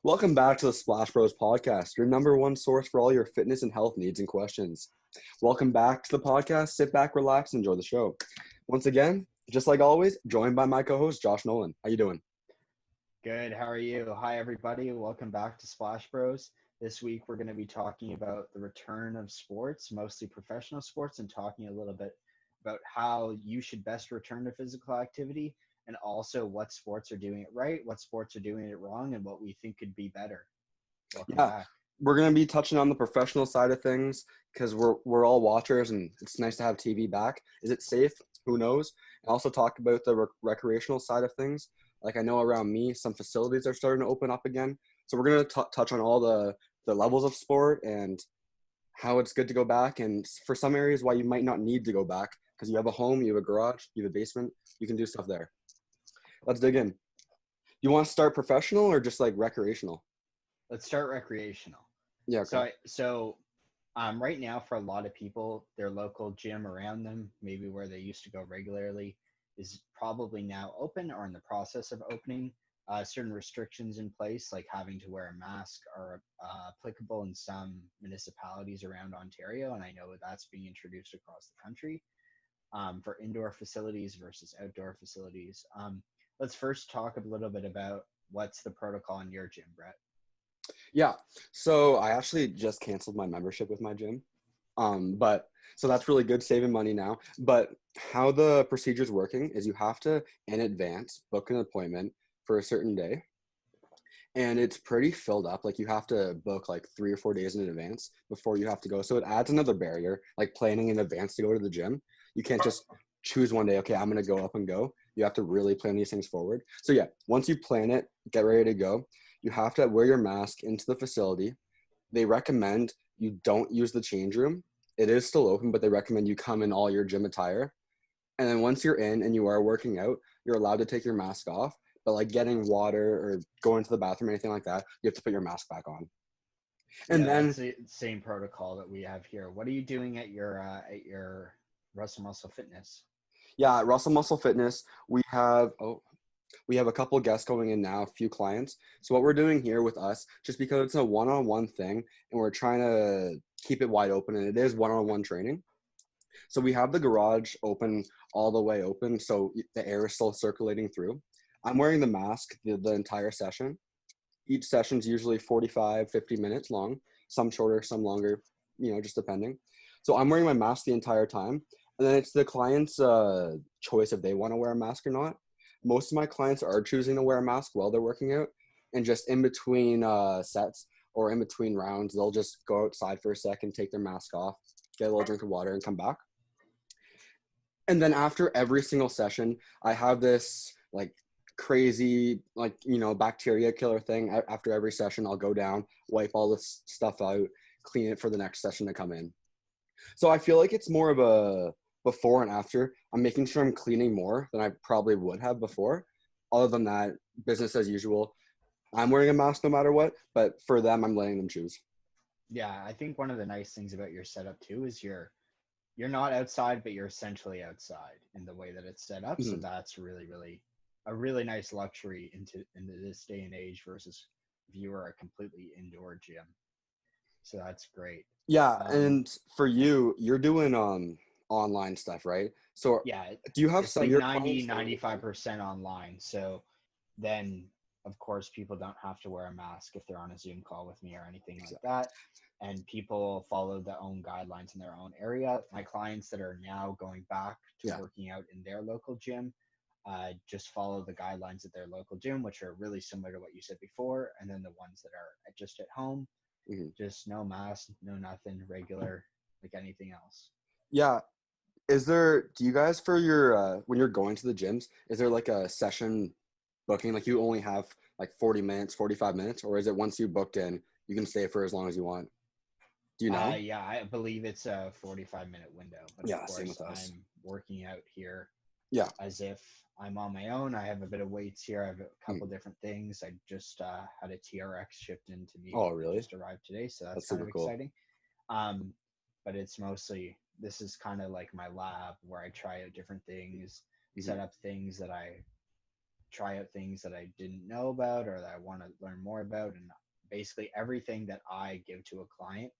Welcome back to the Splash Bros podcast, your number one source for all your fitness and health needs and questions. Welcome back to the podcast. Sit back, relax, enjoy the show. Once again, just like always, joined by my co-host Josh Nolan. How you doing? Good. How are you? Hi, everybody. Welcome back to Splash Bros. This week, we're going to be talking about the return of sports, mostly professional sports, and talking a little bit about how you should best return to physical activity and also what sports are doing it right, what sports are doing it wrong, and what we think could be better. Welcome Yeah, back. we're gonna be touching on the professional side of things because we're all watchers and it's nice to have TV back. Is it safe? Who knows? And also talk about the recreational side of things. Like I know around me, some facilities are starting to open up again. So we're gonna touch on all the levels of sport and how it's good to go back, and for some areas why you might not need to go back because you have a home, you have a garage, you have a basement, you can do stuff there. Let's dig in. You want to start professional or just like recreational? Let's start recreational. Yeah, okay. So right now, for a lot of people, their local gym around them, maybe where they used to go regularly, is probably now open or in the process of opening. Certain restrictions in place, like having to wear a mask, are applicable in some municipalities around Ontario, and I know that's being introduced across the country for indoor facilities versus outdoor facilities. Let's first talk a little bit about what's the protocol in your gym, Brett. Yeah. So I actually just canceled my membership with my gym. But so that's really good, saving money now. But how the procedure's working is you have to, in advance, book an appointment for a certain day. And it's pretty filled up. Like you have to book like 3 or 4 days in advance before you have to go. So it adds another barrier, like planning in advance to go to the gym. You can't just choose one day, okay, I'm gonna go up and go. You have to really plan these things forward. So yeah, once you plan it, get ready to go, you have to wear your mask into the facility. They recommend you don't use the change room. It is still open, but they recommend you come in all your gym attire. And then once you're in and you are working out, you're allowed to take your mask off. But like getting water or going to the bathroom or anything like that, you have to put your mask back on. And Yeah, then, that's the same protocol that we have here. What are you doing at your Russell Muscle Fitness? yeah, at Russell Muscle Fitness, we have a couple of guests going in now, a few clients. So what we're doing here with us, just because it's a one-on-one thing and we're trying to keep it wide open and it is one-on-one training. So we have the garage open all the way open, so the air is still circulating through. I'm wearing the mask the entire session. Each session's usually 45, 50 minutes long, some shorter, some longer, just depending. So I'm wearing my mask the entire time. And then it's the client's choice if they want to wear a mask or not. Most of my clients are choosing to wear a mask while they're working out. And just in between sets or in between rounds, they'll just go outside for a second, take their mask off, get a little drink of water, and come back. And then after every single session, I have this like crazy bacteria killer thing. After every session, I'll go down, wipe all this stuff out, clean it for the next session to come in. So I feel like it's more of a before and after. I'm making sure I'm cleaning more than I probably would have before. Other than that, business as usual. I'm wearing a mask no matter what, but for them, I'm letting them choose. Yeah, I think one of the nice things about your setup too is you're not outside, but you're essentially outside in the way that it's set up. So Mhm. that's really a really nice luxury into this day and age versus if you were a completely indoor gym. So that's great. Yeah, Um, and for you, you're doing online stuff, right? So yeah, do you have it's some of like your 90, clients that are 95% online. So then, of course, people don't have to wear a mask if they're on a Zoom call with me or anything like exactly? that. And people follow their own guidelines in their own area. My clients that are now going back to Yeah. working out in their local gym just follow the guidelines at their local gym, which are really similar to what you said before. And then the ones that are just at home, Hmm. just no mask, no nothing, regular, like anything else. Yeah. Do you guys for your when you're going to the gyms, is there like a session booking? Like you only have like 40 minutes, 45 minutes, or is it once you booked in, you can stay for as long as you want? Do you know? Yeah, I believe it's a 45-minute window, but of Yeah, same course, with us. I'm working out here Yeah. as if I'm on my own. I have a bit of weights here. I have a couple Mhm. different things. I just had a TRX shipped into me. Oh, It really? just arrived today, so that's That's kind super of cool. exciting. Um, but it's mostly this is kind of like my lab where I try out different things, Hmm. set up things that I try out things that I didn't know about or that I want to learn more about. And basically everything that I give to a client,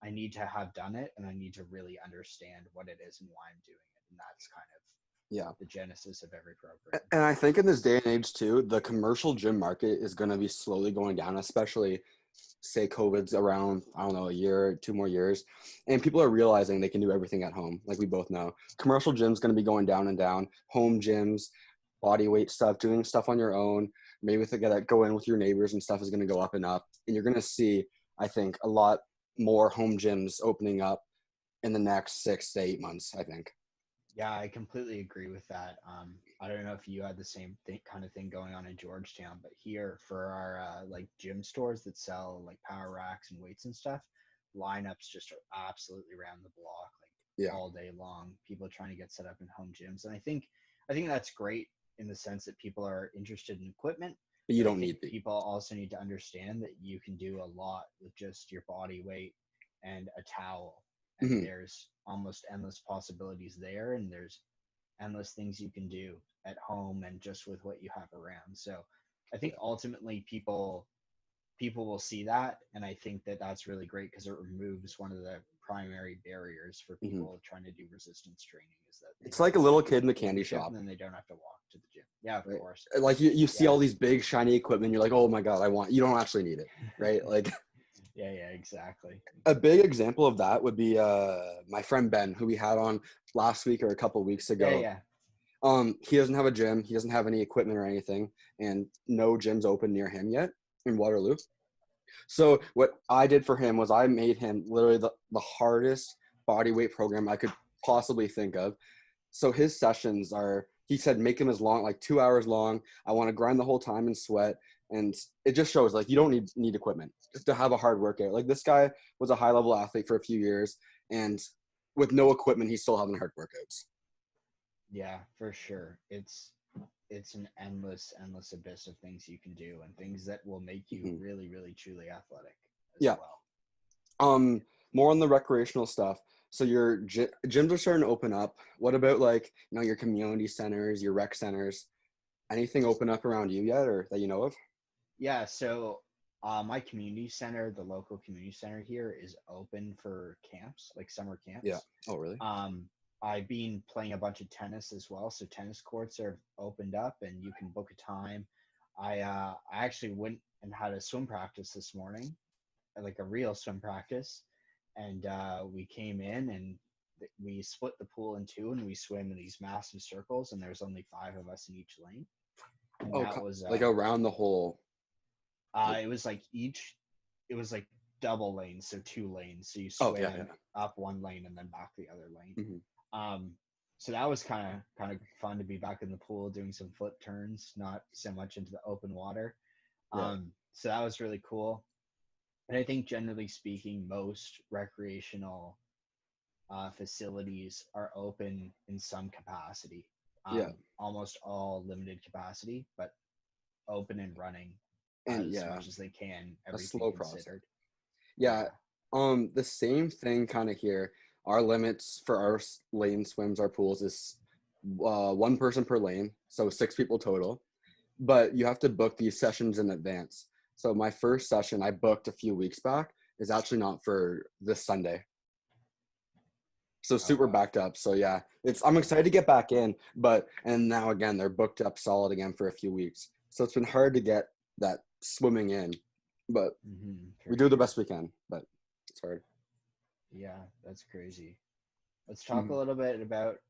I need to have done it and I need to really understand what it is and why I'm doing it. And that's kind of Yeah. the genesis of every program. And I think in this day and age too, the commercial gym market is going to be slowly going down, especially say COVID's around, I don't know, a year, 2 more years. And people are realizing they can do everything at home, like we both know. Commercial gym's going to be going down and down. Home gyms, body weight stuff, doing stuff on your own, maybe with that go in with your neighbors and stuff is going to go up and up. And you're going to see, I think, a lot more home gyms opening up in the next 6 to 8 months, I think. Yeah, I completely agree with that. I don't know if you had the same kind of thing going on in Georgetown, but here for our like gym stores that sell like power racks and weights and stuff, lineups just are absolutely around the block, like Yeah. all day long. People trying to get set up in home gyms, and I think that's great in the sense that people are interested in equipment, But you but I don't think need the. people also need to understand that you can do a lot with just your body weight and a towel, and Mhm. there's almost endless possibilities there, and there's endless things you can do at home and just with what you have around. So I think ultimately people will see that, and I think that that's really great because it removes one of the primary barriers for Mhm. people trying to do resistance training is that they It's have like a all little the kid in the candy membership and shop, then they don't have to walk to the gym. Yeah, of right? course. Like you see Yeah. all these big shiny equipment, you're like, oh my god, you don't actually need it, right? Like Yeah, exactly. a big example of that would be my friend Ben, who we had on last week or a couple weeks Yeah, ago. yeah. He doesn't have a gym, he doesn't have any equipment or anything, and no gyms open near him yet in Waterloo. So what I did for him was I made him literally the hardest body weight program I could possibly think of. So his sessions are, he said, make them as long, like 2 hours long. I want to grind the whole time and sweat. And it just shows like you don't need equipment just to have a hard workout. Like this guy was a high level athlete for a few years, and with no equipment, he's still having hard workouts. Yeah, for sure. It's an endless abyss of things you can do and things that will make you Mhm. really, really, truly athletic as Yeah. well. Um, More on the recreational stuff. So your gyms are starting to open up. What about like your community centers, your rec centers? Anything open up around you yet, or that you know of? Yeah, so my community center, the local community center here, is open for camps, like summer Yeah. camps. Oh, really? Um, I've been playing a bunch of tennis as well, so tennis courts are opened up, and you can book a time. I actually went and had a swim practice this morning, like a real swim practice, and we came in and we split the pool in two, and we swim in these massive circles, and there's only five of us in each lane, and Oh, that was like around the whole. it was like it was like double lanes, so two lanes. So you Oh, yeah, swam yeah. up one lane and then back the other lane. Hmm. Um, so that was kind of fun to be back in the pool doing some flip turns, not so much into the open water. Right. So that was really cool. And I think generally speaking, most recreational facilities are open in some capacity. Yeah. Almost all limited capacity, but open and running And as yeah, much as they can, a everything slow process. considered. Yeah. Yeah. The same thing kind of here. Our limits for our lane swims, our pools is one person per lane, so 6 people total. But you have to book these sessions in advance. So my first session I booked a few weeks back is actually not for this Sunday. So Oh super wow. backed up. So yeah, I'm excited to get back in, but and now again they're booked up solid again for a few weeks. So it's been hard to get that swimming in, but we For do the sure. best we can. But it's hard. Yeah, that's crazy. Let's talk a Mhm. little bit about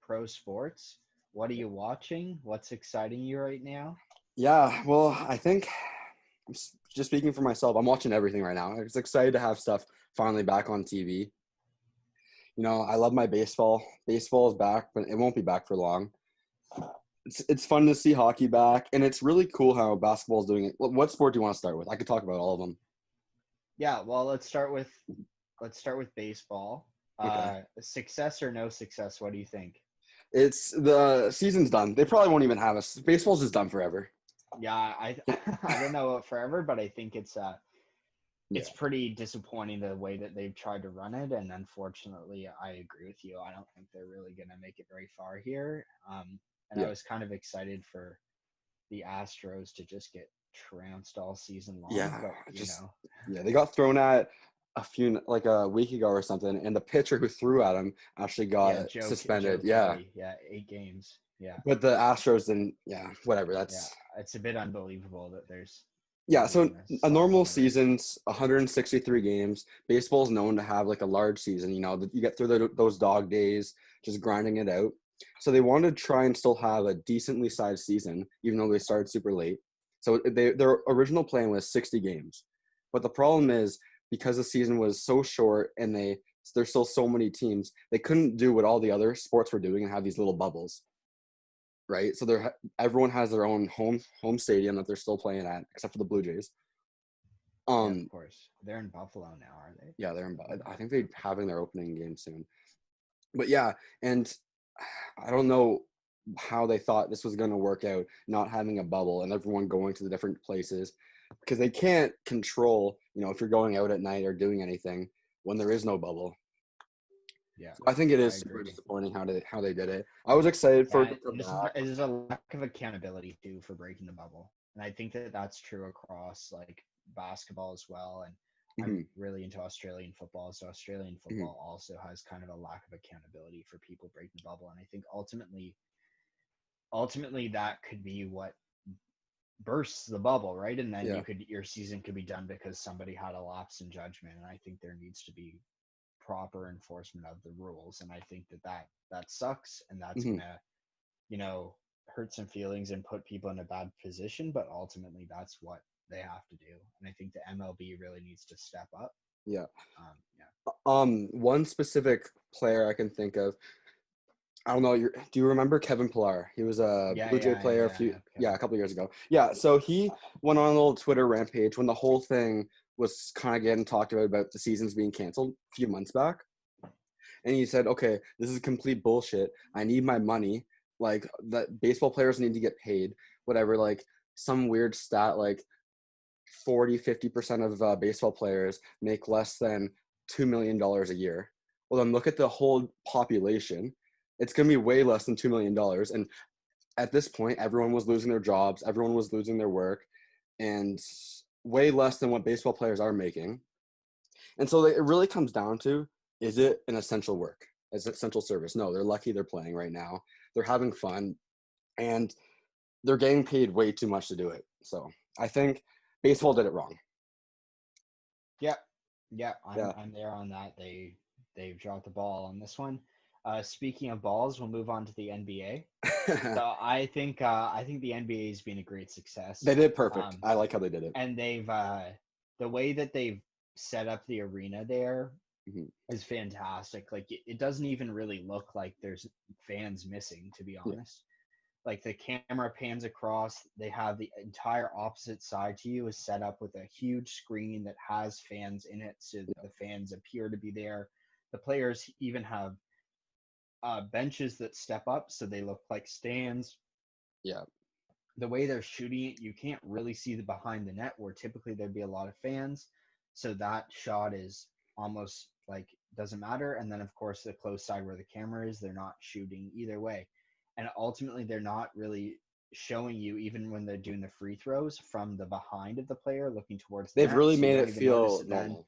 pro sports. What are you watching? What's exciting you right now? Yeah, well, I think just speaking for myself, I'm watching everything right now. I'm just excited to have stuff finally back on TV. I love my baseball. Baseball is back, but it won't be back for long. It's fun to see hockey back, and it's really cool how basketball is doing it. What sport do you want to start with? I could talk about all of them. Yeah, well, let's start with baseball. Okay. Success or no success? What do you think? It's the season's done. They probably won't even have us. Baseball's just done forever. Yeah, I Yeah. I don't know about forever, but I think it's Yeah. pretty disappointing the way that they've tried to run it, and unfortunately, I agree with you. I don't think they're really going to make it very far here. And I Yeah. was kind of excited for the Astros to just get trounced all season long, Yeah, but just yeah, they got thrown at like a week ago or something, and the pitcher who threw at him actually yeah, got Joe suspended. Yeah, Kelly, yeah, 8 games, yeah, but the Astros didn't. Yeah, whatever. yeah. That's It's a bit unbelievable that they're yeah. So doing this a slap normal on the wrist. season's 163 games. Baseball is known to have like a large season. You know, you get through those dog days, just grinding it out. So they wanted to try and still have a decently sized season, even though they started super late. So their original plan was 60 games, but the problem is because the season was so short and there's still so many teams, they couldn't do what all the other sports were doing and have these little bubbles, right? So everyone has their own home stadium that they're still playing at, except for the Blue Jays. Yeah, of Um, course. They're in Buffalo now, are they? yeah, I think they're having their opening game soon. But yeah, and I don't know how they thought this was going to work out, not having a bubble and everyone going to the different places, because they can't control, if you're going out at night or doing anything when there is no bubble. Yeah, So I think it I is super agree. disappointing how they did it. I was excited for it Yeah, to come and back. there's a lack of accountability too for breaking the bubble, and I think that that's true across like basketball as well. And I'm Mhm, really into Australian football, so Australian mhm. football also has kind of a lack of accountability for people breaking the bubble, and I think ultimately that could be what bursts the bubble, right? And then Yeah. your season could be done because somebody had a lapse in judgment, and I think there needs to be proper enforcement of the rules, and I think that sucks, and that's Mhm. gonna you know, hurt some feelings and put people in a bad position, but ultimately that's what they have to do. And I think the MLB really needs to step up. Yeah. Yeah. One specific player I can think of. I don't know. Do you remember Kevin Pillar? He was a Yeah, Blue Jay yeah, yeah, player yeah. a Kevin. couple years ago. Yeah. So he went on a little Twitter rampage when the whole thing was kind of getting talked about the seasons being canceled a few months back. And he said, okay, this is complete bullshit. I need my money. Like that baseball players need to get paid, whatever. Like some weird stat, like 40-50% of baseball players make less than $2 million a year. Well, then look at the whole population. It's going to be way less than $2 million. And at this point, everyone was losing their jobs, everyone was losing their work, and way less than what baseball players are making. And so it really comes down to, is it an essential work? Is it essential service? No, they're lucky they're playing right now. They're having fun, and they're getting paid way too much to do it. So I think baseball did it wrong. Yeah. Yeah, I'm Yeah. I'm there on that. They've dropped the ball on this one. Speaking of balls, we'll move on to the NBA. So I think the NBA has been a great success. They did perfect. Um, I like how they did it. and they've the way that they've set up the arena there Mhm. is fantastic. Like it doesn't even really look like there's fans missing, to be Yeah. honest. Like the camera pans across, they have the entire opposite side to you is set up with a huge screen that has fans in it, so the fans appear to be there. The players even have benches that step up, so they look like stands. Yeah. The way they're shooting it, you can't really see the behind the net where typically there'd be a lot of fans. So that shot is almost like doesn't matter. And then of course the close side where the camera is, they're not shooting either way. And ultimately they're not really showing you even when they're doing the free throws from the behind of the player looking towards the They've net. really So you made don't it even notice feel it then. normal.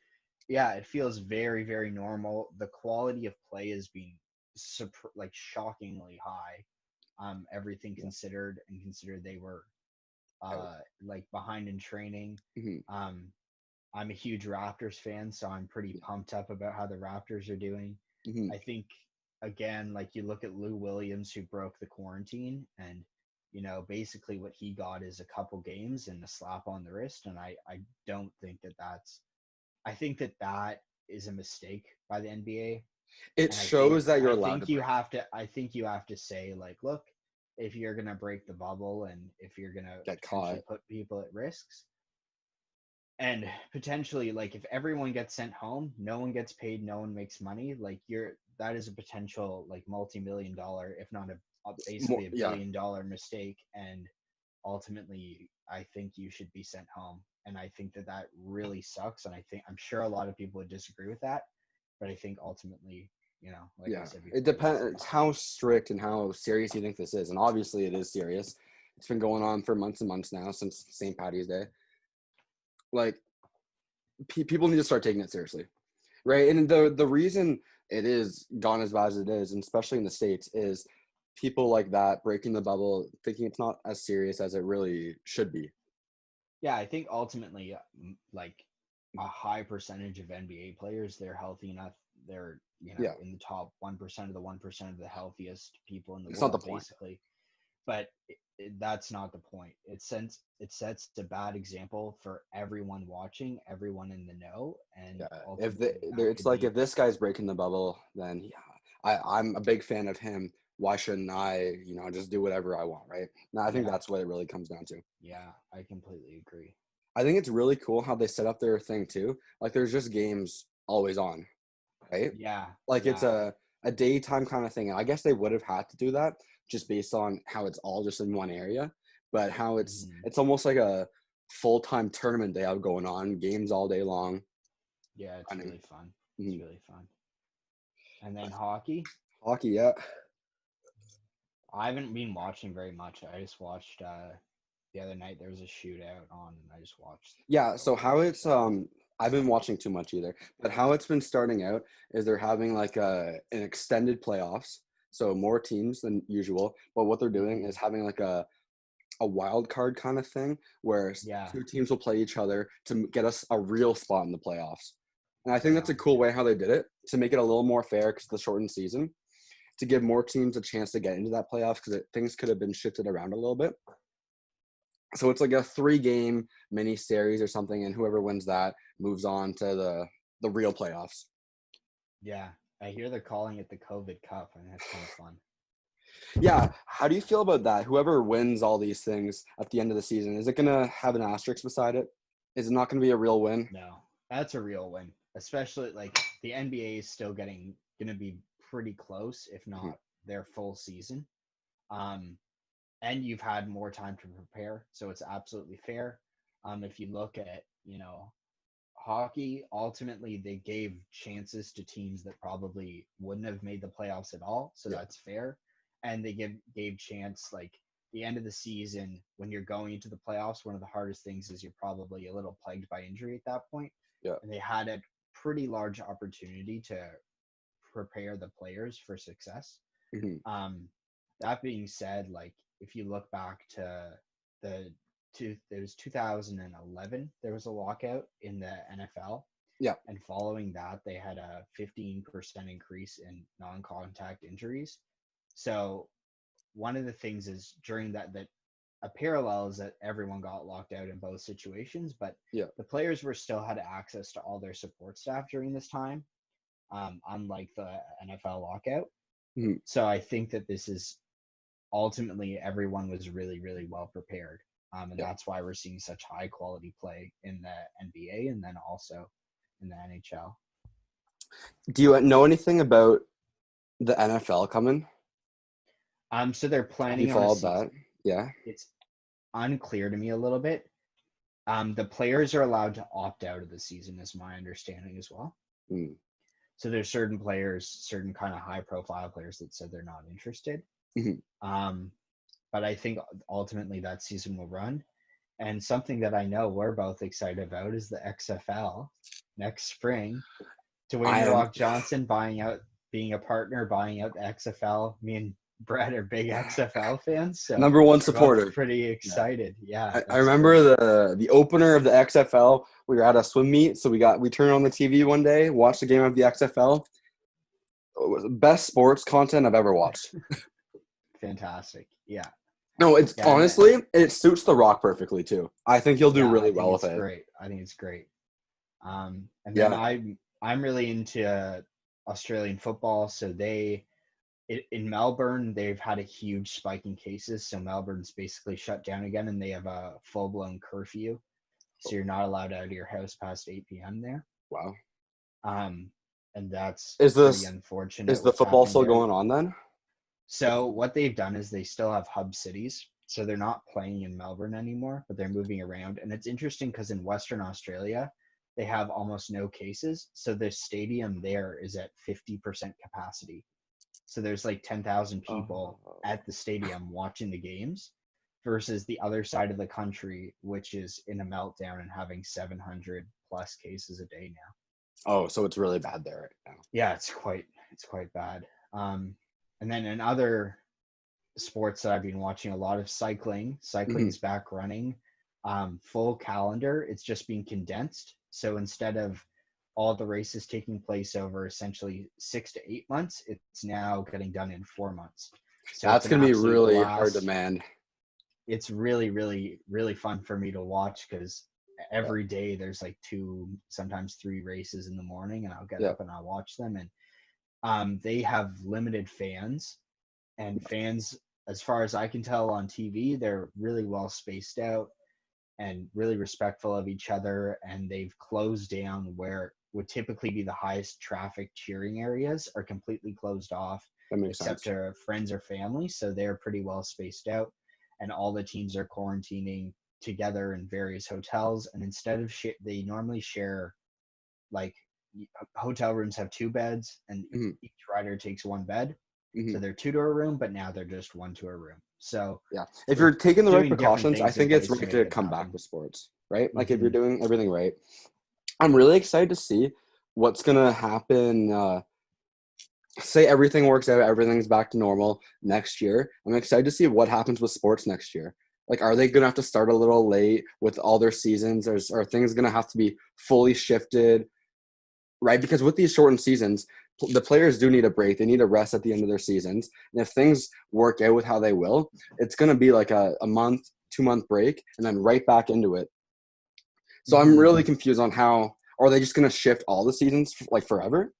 Yeah, it feels very, very normal. The quality of play is being like shockingly high, everything Yeah. considered, and considered they were Out. like behind in training. Mhm. Um, I'm a huge Raptors fan, so I'm pretty Yeah. pumped up about how the Raptors are doing. Mhm. I think again, like you look at Lou Williams who broke the quarantine, and basically what he got is a couple games and a slap on the wrist, and I don't think that that's I think that that is a mistake by the NBA. It And shows that you're I allowed to think you break it. have to I think you have to say like, look, if you're gonna break the bubble and if you're gonna Get potentially caught. put people at risks, and potentially like if everyone gets sent home, no one gets paid, no one makes money, like that is a potential like multi-million dollar, if not More, basically a yeah. billion-dollar mistake, and ultimately I think you should be sent home. And I think that that really sucks, and I'm sure a lot of people would disagree with that, but I think ultimately, like I Yeah. said It before, that's a depends how mistake. strict and how serious you think this is. And obviously it is serious. It's been going on for months and months now since St. Patty's Day. Like, people need to start taking it seriously, right? And the reason it is gone as bad as it is, and especially in the States, is people like that breaking the bubble, thinking it's not as serious as it really should be. Yeah, I think ultimately, like a high percentage of NBA players, they're healthy enough. They're, Yeah, in the top 1% of the 1% of the healthiest people in the it's not the world, point. basically. But that's not the point. It sets a bad example for everyone watching, everyone in the know, and Yeah, ultimately that it's could like be. if this guy's breaking the bubble, then yeah, I'm a big fan of him. Why shouldn't I, just do whatever I want, right? Now, I think Yeah, that's what it really comes down to. yeah, I completely agree. I think it's really cool how they set up their thing too. Like there's just games always on, right? Yeah, Like it's yeah. a daytime kind of thing. And I guess they would have had to do that just based on how it's all just in one area, but how Hmm. it's almost like a full-time tournament they have going on, games all day long. Yeah, it's Running. really fun. It's Mhm. really fun. And then hockey, Hockey, yeah. I haven't been watching very much. I just watched the other night there was a shootout on, and I just watched Yeah, a so little how bit of it's that. I've been watching too much either, but how it's been starting out is they're having like an extended playoffs, so more teams than usual. But what they're doing Hmm. is having like a wild card kind of thing where Yeah, two teams will play each other to get us a real spot in the playoffs. And I think that's a sounds cool good. way how they did it to make it a little more fair because the shortened season to give more teams a chance to get into that playoffs because things could have been shifted around a little bit. So it's like a 3-game mini series or something, and whoever wins that moves on to the real playoffs. Yeah, I hear they're calling it the COVID Cup, and that's kind of fun. Yeah, how do you feel about that? Whoever wins all these things at the end of the season, is it gonna have an asterisk beside it? Is it not gonna be a real win? No, that's a real win. Especially like the NBA is still gonna be pretty close, if Mhm. not their full season. Um, and you've had more time to prepare, so it's absolutely fair. If you look at, hockey, ultimately they gave chances to teams that probably wouldn't have made the playoffs at all, so Yeah. that's fair. And they gave chance, like the end of the season when you're going into the playoffs, one of the hardest things is you're probably a little plagued by injury at that point, Yeah. and they had a pretty large opportunity to prepare the players for success. Hmm. um, that being said, like if you look back to the it was 2011, there was a lockout in the NFL, Yeah. and following that, they had a 15% increase in non-contact injuries. So one of the things is during that a parallel is that everyone got locked out in both situations, but Yeah. the players were still had access to all their support staff during this time, unlike the NFL lockout. Hmm. So I think that this is ultimately everyone was really, really well prepared. And Yeah. that's why we're seeing such high quality play in the NBA and then also in the NHL. Do you know anything about the NFL coming? So they're Have you planning on a followed that? season. Yeah. It's unclear to me a little bit. The players are allowed to opt out of the season, is my understanding as well. Mm. So there's certain players, certain kind of high profile players that said they're not interested. Hmm. Um, but I think ultimately that season will run. And something that I know we're both excited about is the XFL next spring. Dwayne I the am Rock Johnson buying out, being a partner, buying out the XFL. Me and Brett are big XFL fans, so number one we're both supporter. pretty Yeah. excited. Yeah, I that's remember great. the opener of the XFL. We were at a swim meet, so we turned on the TV one day, watched the game of the XFL. It was the best sports content I've ever watched. Fantastic. Yeah. No, it's Yeah, and honestly it suits The Rock perfectly too. I think he'll do yeah, I really think well with it's it. great. I think it's great. And then Yeah. I'm really into Australian football, so in Melbourne, they've had a huge spike in cases. So Melbourne's basically shut down again, and they have a full blown curfew. So you're not allowed out of your house past 8 p.m. there. Wow. Um, and that's Is pretty this is unfortunate the what's football happening still there. going on then? So what they've done is they still have hub cities. So they're not playing in Melbourne anymore, but they're moving around. And it's interesting because in Western Australia, they have almost no cases. So the stadium there is at 50% capacity. So there's like 10,000 people Oh. at the stadium watching the games versus the other side of the country, which is in a meltdown and having 700 plus cases a day now. Oh, so it's really bad there right now. Yeah, it's quite bad. And then in other sports that I've been watching, a lot of cycling. Mhm. Cycling's back running. Full calendar. It's just being condensed. So instead of all the races taking place over essentially 6 to 8 months, it's now getting done in 4 months. So it's That's an gonna be absolute really hard to blast. man. It's really, really, really fun for me to watch because Yeah. every day there's like 2, sometimes 3 races in the morning, and I'll get Yeah. up and I'll watch them. And they have limited fans, and fans, as far as I can tell on TV, they're really well spaced out and really respectful of each other. And they've closed down where would typically be the highest traffic cheering areas are completely closed off, That makes except sense. to friends or family. So they're pretty well spaced out, and all the teams are quarantining together in various hotels. And instead of they normally share, like, hotel rooms have 2 beds, and Hmm. each rider takes 1 bed. Hmm. So they're 2 to a room, but now they're just 1 to a room. So Yeah. If they're you're taking the right doing different precautions, I things in think it's place right to to make it come back happen. with sports, right? Like if you're Hmm. doing everything right. I'm really excited to see what's gonna happen. Say everything works out, everything's back to normal next year. I'm excited to see what happens with sports next year. Like, are they gonna have to start a little late with all their seasons? Are things gonna have to be fully shifted, right? Because with these shortened seasons, the players do need a break. They need a rest at the end of their seasons. And if things work out with how they will, it's gonna be like a month, 2 month break, and then right back into it. So I'm Hmm. really confused on how are they just gonna shift all the seasons like forever?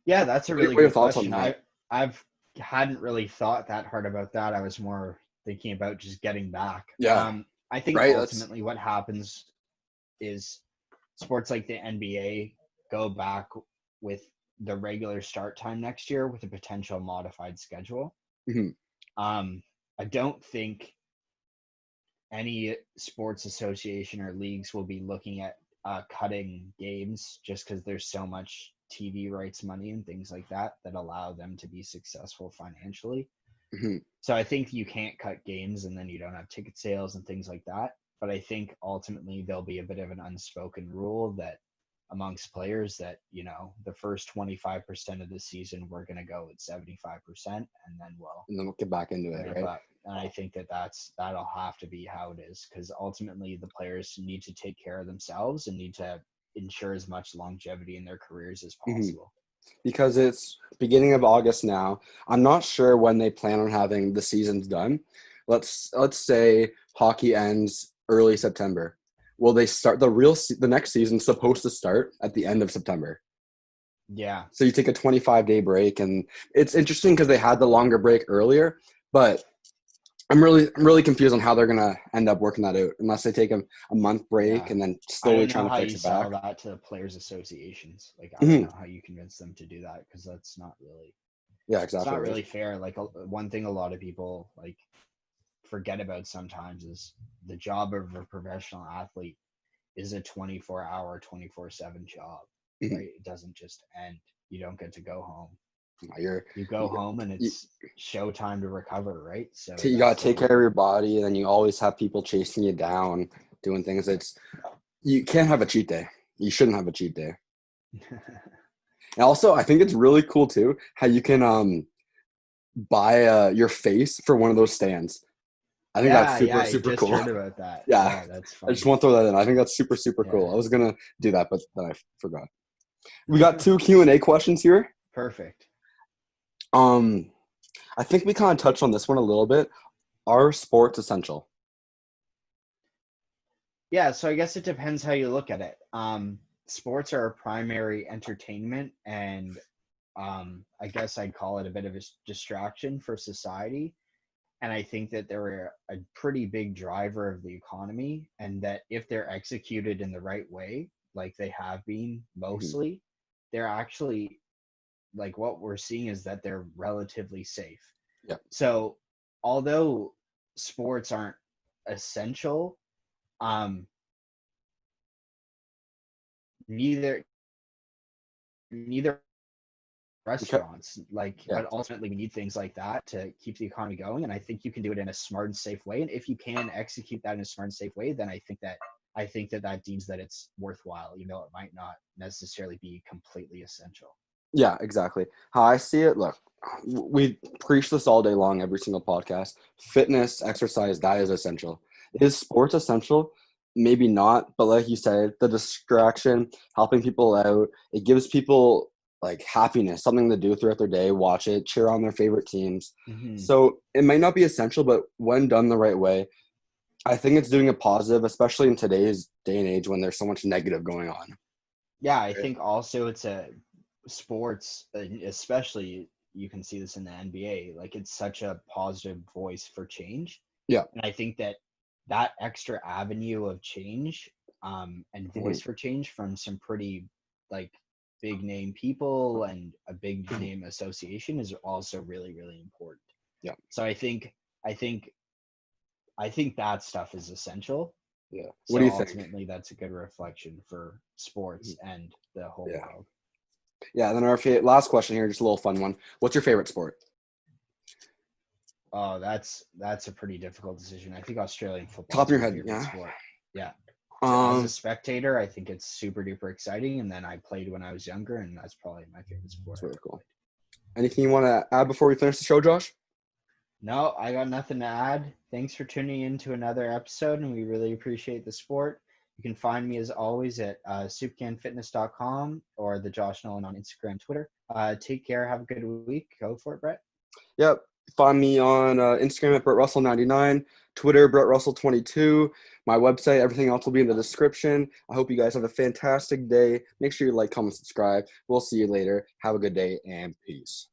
Yeah, that's a really What are your good thoughts on question. that? I've hadn't really thought that hard about that. I was more thinking about just getting back. Yeah, I think right. That's ultimately what happens is sports like the NBA go back with the regular start time next year with a potential modified schedule. mhm. I don't think any sports association or leagues will be looking at cutting games just because there's so much TV rights money and things like that that allow them to be successful financially. Mhm. So I think you can't cut games and then you don't have ticket sales and things like that. But I think ultimately there'll be a bit of an unspoken rule that amongst players that, the first 25% of the season, we're going to go at 75%, and then we'll And then we'll get back into it, ramp right? up. And I think that'll have to be how it is, because ultimately the players need to take care of themselves and need to ensure as much longevity in their careers as Mhm. possible. Because it's beginning of August now. I'm not sure when they plan on having the seasons done. Let's say hockey ends early September. Will they start the next season's supposed to start at the end of September? Yeah. So you take a 25-day break, and it's interesting because they had the longer break earlier, but I'm really confused on how they're gonna end up working that out unless they take a month break Yeah. and then I slowly don't know trying to how fix you it sell back. that to players associations. Like, I don't Mhm. know how you convince them to do that, because that's not really Yeah, it's exactly not right. really fair. Like, one thing a lot of people like forget about sometimes is the job of a professional athlete is a 24-hour, 24/7 job, Mhm. right? It doesn't just end. You don't get to go home. You're You go home and you, it's showtime to recover, right? So you gotta that's take care of your body, and then you always have people chasing you down, doing things. You can't have a cheat day. You shouldn't have a cheat day. And also, I think it's really cool too how you can buy your face for one of those stands. I think that's yeah, super yeah. I super just cool. heard about that. Yeah, Yeah, that's I just fun. want to throw that in. I think that's super super Yeah. cool. I was gonna do that, but then I forgot. We got two Q&A questions here. Perfect. Um, I think we kind of touched on this one a little bit. Are sports essential? Yeah, so I guess it depends how you look at it. Sports are a primary entertainment, and I guess I'd call it a bit of a distraction for society. And I think that they're a pretty big driver of the economy, and that if they're executed in the right way, like they have been Mhm. mostly, they're actually, like, what we're seeing is that they're relatively safe. Yeah. So although sports aren't essential, um, neither Okay. restaurants. Like, Yeah. but ultimately we need things like that to keep the economy going. And I think you can do it in a smart and safe way. And if you can execute that in a smart and safe way, then I think that deems that it's worthwhile, even though it might not necessarily be completely essential. Yeah, exactly. How I see it, look, we preach this all day long, every single podcast. Fitness, exercise, that is essential. Is sports essential? Maybe not, but like you said, the distraction, helping people out, it gives people like happiness, something to do throughout their day, watch it, cheer on their favorite teams. Hmm. So it might not be essential, but when done the right way, I think it's doing a positive, especially in today's day and age when there's so much negative going on. Yeah, I Right? think also it's a sports, especially you can see this in the NBA. Like it's such a positive voice for change, Yeah. and I think that that extra avenue of change, and Hmm. voice for change from some pretty like big name people and a big Hmm. name association is also really really important. Yeah. So I think I think that stuff is essential. Yeah. What do So you think? ultimately, that's a good reflection for sports and the whole Yeah. world. Yeah. Then our last question here, just a little fun one. What's your favorite sport? Oh, that's a pretty difficult decision. I think Australian football Top of is your my head. favorite Yeah. sport. Yeah. As a Um, spectator, I think it's super duper exciting. And then I played when I was younger, and that's probably my favorite sport that's I really ever cool. played. Anything you want to add before we finish the show, Josh? No, I got nothing to add. Thanks for tuning in to another episode, and we really appreciate the support. You can find me as always at soupcanfitness.com or the Josh Nolan on Instagram, Twitter. Take care. Have a good week. Go for it, Brett. Yep. Find me on Instagram at BrettRussell99, Twitter, BrettRussell22, my website, everything else will be in the description. I hope you guys have a fantastic day. Make sure you like, comment, subscribe. We'll see you later. Have a good day and peace.